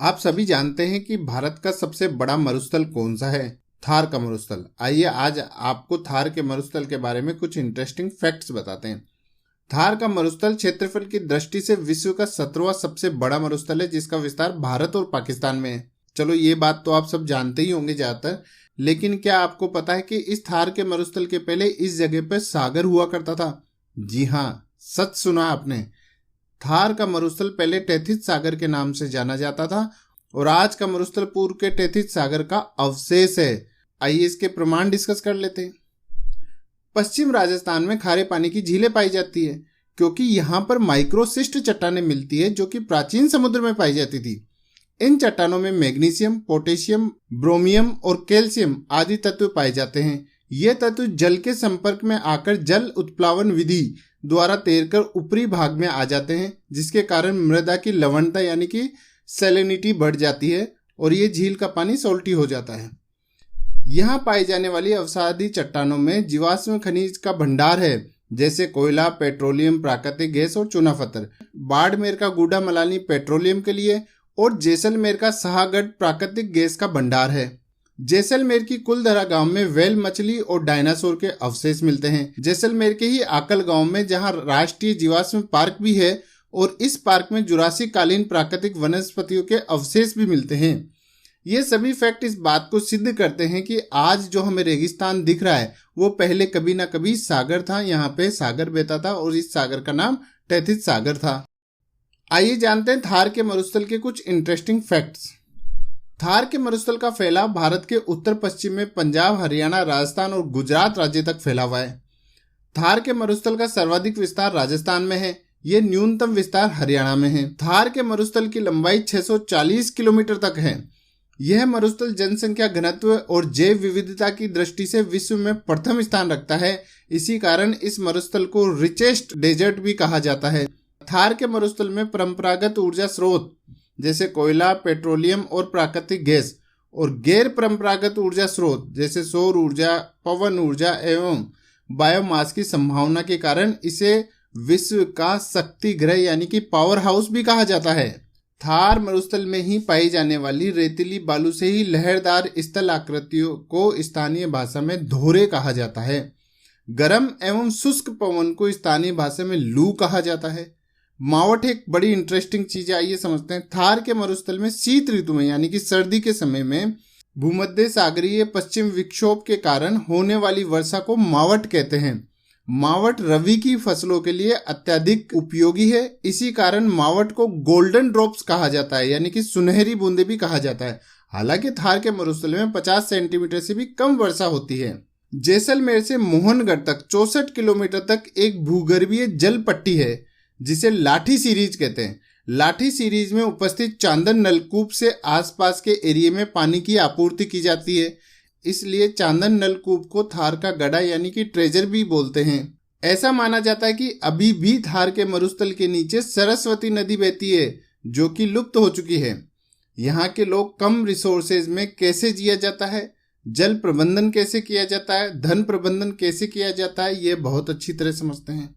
आप सभी जानते हैं कि भारत का सबसे बड़ा मरुस्थल कौन सा है? थार का मरुस्थल। आइए आज आपको थार के मरुस्थल के बारे में कुछ इंटरेस्टिंग फैक्ट्स बताते हैं। थार का मरुस्थल क्षेत्रफल की दृष्टि से विश्व का 17वां सबसे बड़ा मरुस्थल है, जिसका विस्तार भारत और पाकिस्तान में है। चलो ये बात तो आप सब जानते ही होंगे ज्यादातर, लेकिन क्या आपको पता है कि इस थार के मरुस्थल के पहले इस जगह पर सागर हुआ करता था? जी हाँ, सच सुना आपने। थार का मरुस्थल पहले टेथिस सागर के नाम से जाना जाता था और आज का मरुस्थल पूर्व के टेथिस सागर का अवशेष है। आइए इसके प्रमाण डिस्कस कर लेते हैं। पश्चिम राजस्थान में खारे पानी की झीलें पाई जाती है क्योंकि यहाँ पर माइक्रोसिस्ट चट्टानें मिलती है जो कि प्राचीन समुद्र में पाई जाती थी। इन चट्टानों में मैग्नीशियम, पोटेशियम, ब्रोमियम और कैल्शियम आदि तत्व पाए जाते हैं। ये तत्व जल के संपर्क में आकर जल उत्प्लावन विधि द्वारा तैरकर ऊपरी भाग में आ जाते हैं, जिसके कारण मृदा की लवणता यानी कि सैलिनिटी बढ़ जाती है और ये झील का पानी सॉल्टी हो जाता है। यहाँ पाई जाने वाली अवसादी चट्टानों में जीवाश्म खनिज का भंडार है, जैसे कोयला, पेट्रोलियम, प्राकृतिक गैस और चूना पत्थर। बाड़मेर का गूडा मलानी पेट्रोलियम के लिए और जैसलमेर का शाहगढ़ प्राकृतिक गैस का भंडार है। जैसलमेर की कुलधरा गांव में व्हेल मछली और डायनासोर के अवशेष मिलते हैं। जैसलमेर के ही आकल गांव में जहां राष्ट्रीय जीवाश्म पार्क भी है और इस पार्क में जुरासिक कालीन प्राकृतिक वनस्पतियों के अवशेष भी मिलते हैं। ये सभी फैक्ट इस बात को सिद्ध करते हैं कि आज जो हमें रेगिस्तान दिख रहा है वो पहले कभी ना कभी सागर था। यहाँ पे सागर बहता था और इस सागर का नाम टेथिस सागर था। आइए जानते हैं थार के मरुस्थल के कुछ इंटरेस्टिंग फैक्ट्स। थार के मरुस्थल का फैलाव भारत के उत्तर पश्चिम में पंजाब, हरियाणा, राजस्थान और गुजरात राज्य तक फैला हुआ है। थार के मरुस्थल का सर्वाधिक विस्तार राजस्थान में है। यह न्यूनतम विस्तार हरियाणा में है। थार के मरुस्थल की लंबाई 640 किलोमीटर तक है। यह मरुस्थल जनसंख्या घनत्व और जैव विविधता की दृष्टि से विश्व में प्रथम स्थान रखता है। इसी कारण इस मरुस्थल को रिचेस्ट डेजर्ट भी कहा जाता है। थार के मरुस्थल में परंपरागत ऊर्जा स्रोत जैसे कोयला, पेट्रोलियम और प्राकृतिक गैस और गैर परंपरागत ऊर्जा स्रोत जैसे सौर ऊर्जा, पवन ऊर्जा एवं बायोमास की संभावना के कारण इसे विश्व का शक्ति ग्रह यानी कि पावर हाउस भी कहा जाता है। थार मरुस्थल में ही पाई जाने वाली रेतीली बालू से ही लहरदार स्थल आकृतियों को स्थानीय भाषा में धोरे कहा जाता है। गर्म एवं शुष्क पवन को स्थानीय भाषा में लू कहा जाता है। मावट एक बड़ी इंटरेस्टिंग चीज है, आइए समझते हैं। थार के मरुस्थल में शीत ऋतु में यानी कि सर्दी के समय में भूमध्य सागरीय पश्चिम विक्षोभ के कारण होने वाली वर्षा को मावट कहते हैं। मावट रबी की फसलों के लिए अत्यधिक उपयोगी है। इसी कारण मावट को गोल्डन ड्रॉप्स कहा जाता है यानी कि सुनहरी बूंदे भी कहा जाता है। हालांकि थार के मरुस्थल में 50 सेंटीमीटर से भी कम वर्षा होती है। जैसलमेर से मोहनगढ़ तक 64 किलोमीटर तक एक भूगर्भीय जल पट्टी है जिसे लाठी सीरीज कहते हैं। लाठी सीरीज में उपस्थित चांदन नलकूप से आसपास के एरिया में पानी की आपूर्ति की जाती है। इसलिए चांदन नलकूप को थार का गड़ा यानी कि ट्रेजर भी बोलते हैं। ऐसा माना जाता है कि अभी भी थार के मरुस्थल के नीचे सरस्वती नदी बहती है जो कि लुप्त हो चुकी है। यहाँ के लोग कम रिसोर्सेज में कैसे जिया जाता है, जल प्रबंधन कैसे किया जाता है, धन प्रबंधन कैसे किया जाता है, ये बहुत अच्छी तरह समझते हैं।